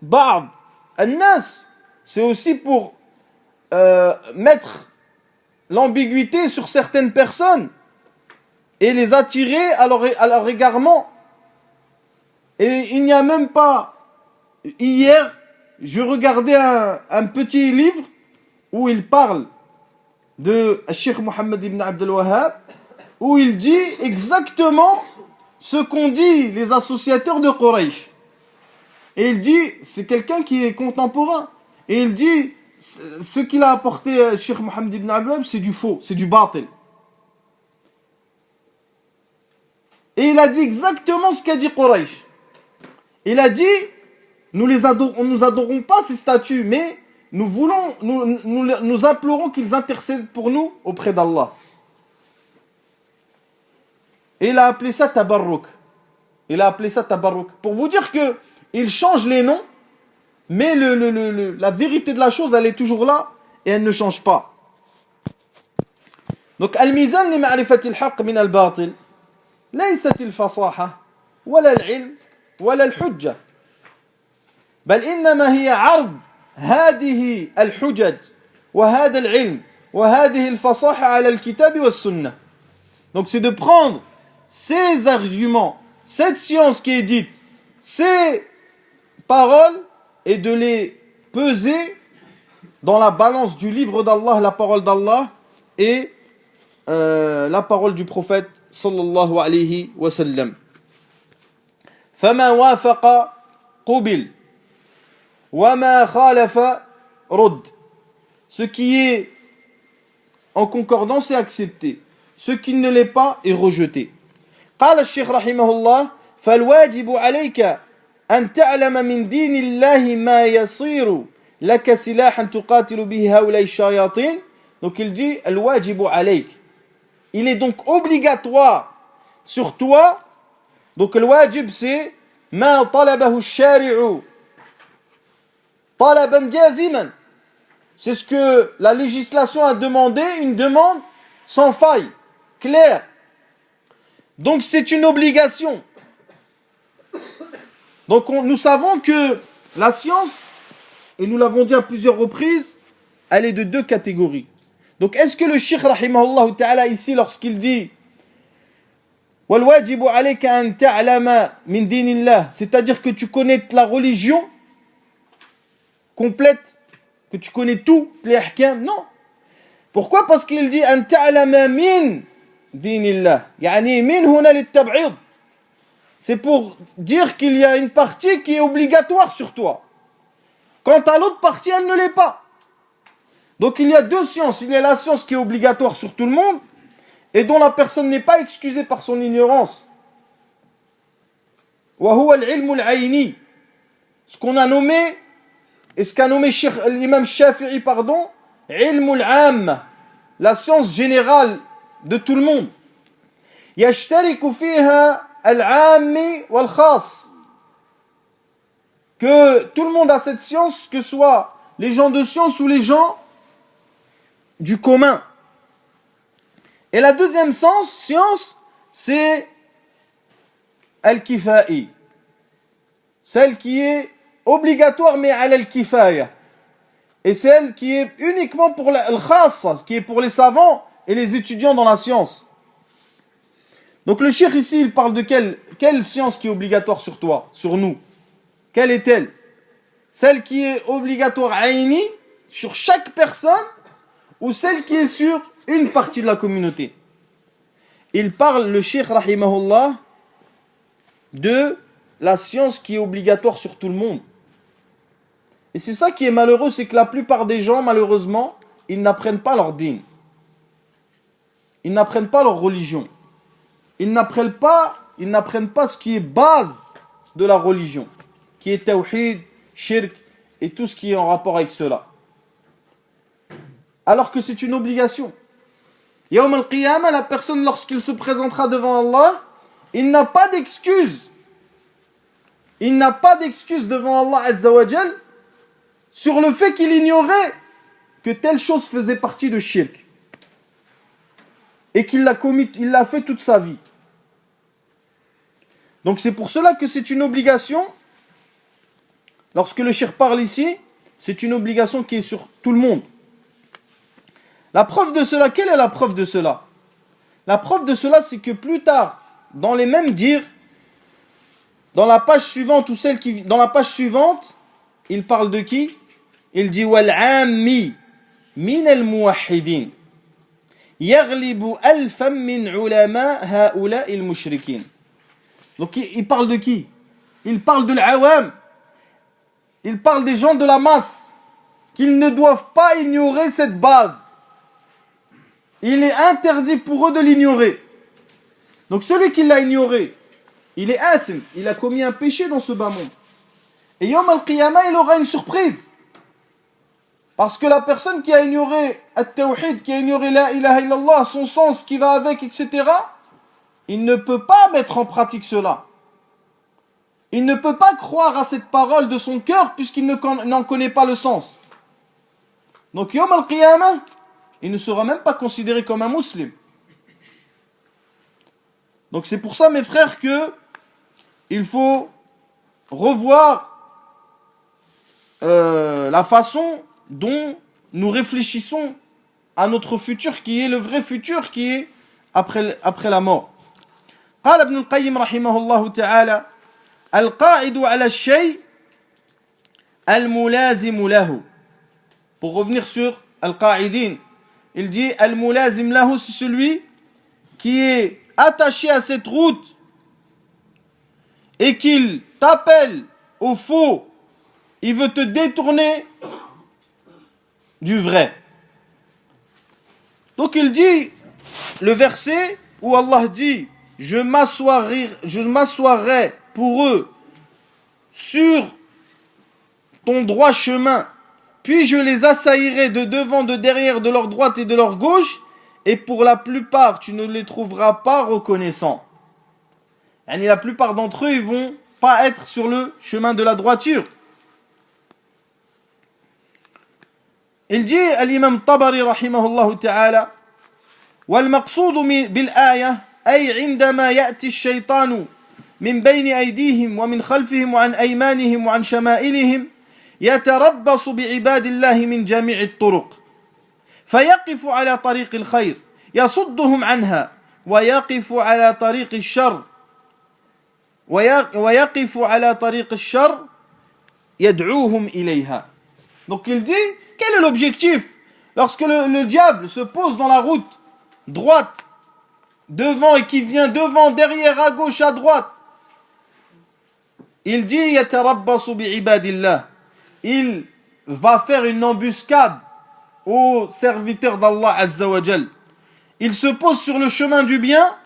ba'd an-nas. C'est aussi pour mettre l'ambiguïté sur certaines personnes et les attirer à leur égarement. Et il n'y a même pas... Hier, je regardais un petit livre où il parle de Cheikh Mohammed ibn Abdul Wahhab, où il dit exactement ce qu'ont dit les associateurs de Quraysh. Et il dit, c'est quelqu'un qui est contemporain, et il dit, ce qu'il a apporté Cheikh Mohammed ibn Abdul Wahhab, c'est du faux, c'est du batil. Et il a dit exactement ce qu'a dit Quraysh. Il a dit, nous adorons pas ces statues, mais nous implorons qu'ils intercèdent pour nous auprès d'Allah. Et il a appelé ça tabarruk. Pour vous dire que il change les noms, mais la vérité de la chose, elle est toujours là et elle ne change pas. Donc, al-mizan li ma'rifati al-haqq min al-batil, laysat al-fasaha, wala al-ilm, wala al-hujja. بل إنما هي عرض هذه الحجج وهذا العلم وهذه الفصاحة على الكتاب والسنة. Donc c'est de prendre ces arguments, cette science qui est dite, ces paroles, et de les peser dans la balance du livre d'Allah, la parole d'Allah, et la parole du prophète sallallahu alayhi wa sallam. فما وافق قبل وما خالف رد. Ce qui est en concordance est accepté. Ce qui ne l'est pas est rejeté. قال الشيخ رحمه الله فالواجب عليك أن تعلم من دين الله ما يصير لك سلاحا تقاتل به هؤلاء الشياطين. Donc il dit الواجب عليك. Il est donc obligatoire sur toi. Donc le wajib c'est ما طلبه الشارع طلبا جازما. C'est ce que la législation a demandé, une demande sans faille, claire. Donc c'est une obligation. Donc nous savons que la science, et nous l'avons dit à plusieurs reprises, elle est de deux catégories. Donc est-ce que le Cheikh rahimahullah ta'ala ici, lorsqu'il dit وَالْوَاجِبُ عَلَيْكَ أَن تَعْلَمَ مِنْ دِينِ اللَّهِ, c'est-à-dire que tu connais la religion complète, que tu connais toutes les ahkam? Non. Pourquoi? Parce qu'il dit أن تعلم من دين الله. يعني من هنا للتبعيض. C'est pour dire qu'il y a une partie qui est obligatoire sur toi. Quant à l'autre partie, elle ne l'est pas. Donc il y a deux sciences. Il y a la science qui est obligatoire sur tout le monde et dont la personne n'est pas excusée par son ignorance. وهو العلم العيني. Ce qu'on a nommé, et ce qu'a nommé l'imam Shafi'i, pardon, علم العام, la science générale de tout le monde. يشترك فيها العام والخاص. Que tout le monde a cette science, que ce soit les gens de science ou les gens du commun. Et la deuxième science, c'est al-kifa'i. Celle qui est obligatoire mais al-kifaya. Et celle qui est uniquement pour al-khassa, qui est pour les savants et les étudiants dans la science. Donc le cheikh ici, il parle de quelle science qui est obligatoire sur toi, sur nous? Quelle est-elle? Celle qui est obligatoire aïni, sur chaque personne, ou celle qui est sur une partie de la communauté? Il parle, le cheikh rahimahullah, de la science qui est obligatoire sur tout le monde. Et c'est ça qui est malheureux, c'est que la plupart des gens, malheureusement, ils n'apprennent pas leur dîn. Ils n'apprennent pas leur religion. Ils n'apprennent pas ce qui est base de la religion, qui est tawhid, shirk et tout ce qui est en rapport avec cela. Alors que c'est une obligation. Yawm al-Qiyamah, la personne, lorsqu'il se présentera devant Allah, il n'a pas d'excuse. Il n'a pas d'excuse devant Allah Azza wa Jal sur le fait qu'il ignorait que telle chose faisait partie de shirk. Et qu'il l'a commis, il l'a fait toute sa vie. Donc c'est pour cela que c'est une obligation. Lorsque le cheikh parle ici, c'est une obligation qui est sur tout le monde. La preuve de cela, quelle est la preuve de cela? La preuve de cela, c'est que plus tard, dans les mêmes dires, dans la page suivante ou celle qui, dans la page suivante, il parle de qui? Il dit wal-ammi min al-muwahhidin yaghlibu alfan min ulama haula al-mushrikin. Donc il parle de qui? Il parle de l'awam. Il parle des gens de la masse, qu'ils ne doivent pas ignorer cette base. Il est interdit pour eux de l'ignorer. Donc celui qui l'a ignoré, il est athim, il a commis un péché dans ce bas monde. Et Yawm al-Qiyamah, il aura une surprise. Parce que la personne qui a ignoré at-tawhid, qui a ignoré la ilaha illallah, son sens qui va avec, etc., il ne peut pas mettre en pratique cela. Il ne peut pas croire à cette parole de son cœur puisqu'il n'en connaît pas le sens. Donc Yawm al-Qiyamah, il ne sera même pas considéré comme un musulman. Donc c'est pour ça, mes frères, que il faut revoir la façon dont nous réfléchissons à notre futur, qui est le vrai futur, qui est après la mort. قال ابن القيم رحمه الله تعالى القاعد على الشيء الملازم له. Pour revenir sur Al-Qa'idin, il dit Al-Mulazim lahu, c'est celui qui est attaché à cette route et qu'il t'appelle au faux, il veut te détourner du vrai. Donc il dit, le verset où Allah dit, je m'assoirai pour eux sur ton droit chemin, puis je les assaillirai de devant, de derrière, de leur droite et de leur gauche, et pour la plupart, tu ne les trouveras pas reconnaissants. Et la plupart d'entre eux, ils vont pas être sur le chemin de la droiture. Il dit à l'imam Tabari rahimahullah ta'ala, والمقصود بالآية أي عندما يأتي الشيطان من بين أيديهم ومن خلفهم وعن أيمانهم وعن شمائلهم يتربص بعباد الله من جميع الطرق فيقف على طريق الخير يصدهم عنها ويقف على طريق الشر ويقف على طريق الشر يدعوهم إليها. Donc il dit, quel est l'objectif lorsque le diable se pose dans la route droite, devant et qui vient devant, derrière, à gauche, à droite? Il dit, yatarabbasu bi'ibadillah. Il va faire une embuscade aux serviteurs d'Allah Azza wa Jal. Il se pose sur le chemin du bien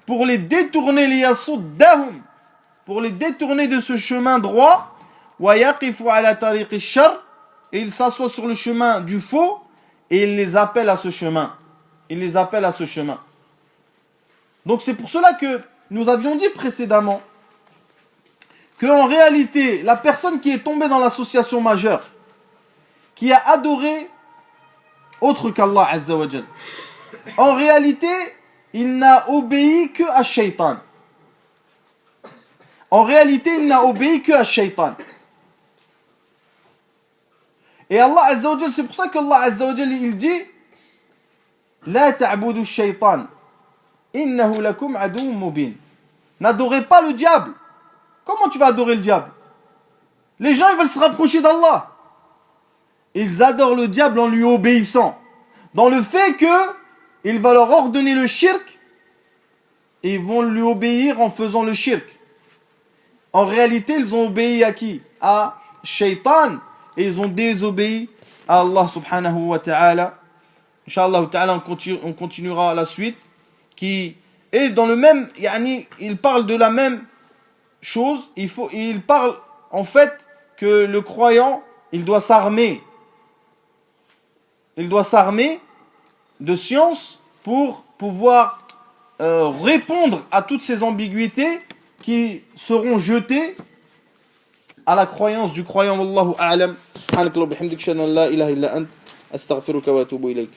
pour les détourner, liyasuddahum, pour les détourner de ce chemin droit, wa yaqifu ala tariq ash-shar, et il s'assoit sur le chemin du faux et il les appelle à ce chemin. Il les appelle à ce chemin. Donc c'est pour cela que nous avions dit précédemment qu'en réalité, la personne qui est tombée dans l'association majeure, qui a adoré autre qu'Allah Azza wa Jal, en réalité, il n'a obéi que à Shaitan. En réalité, il n'a obéi que à Shaitan. Et Allah Azza wa Jal, c'est pour ça qu'Allah Azza wa Jal, il dit La ta'budu shaytan innahu lakum aduwwun mubin. N'adorez pas le diable. Comment tu vas adorer le diable? Les gens, ils veulent se rapprocher d'Allah. Ils adorent le diable en lui obéissant. Dans le fait que il va leur ordonner le shirk et ils vont lui obéir en faisant le shirk. En réalité, ils ont obéi à qui? À Shaitan. Et ils ont désobéi à Allah subhanahu wa ta'ala. Inch'Allah ta'ala, on continuera la suite. Qui est dans le même, il parle de la même chose. Il parle en fait que le croyant, il doit s'armer. Il doit s'armer de science pour pouvoir répondre à toutes ces ambiguïtés qui seront jetées à la croyance du croyant. Wallahu a'lam. Subhanakallahumma wa bihamdika, ashhadu an la ilaha illa ant, astaghfiruka wa atubu ilayk.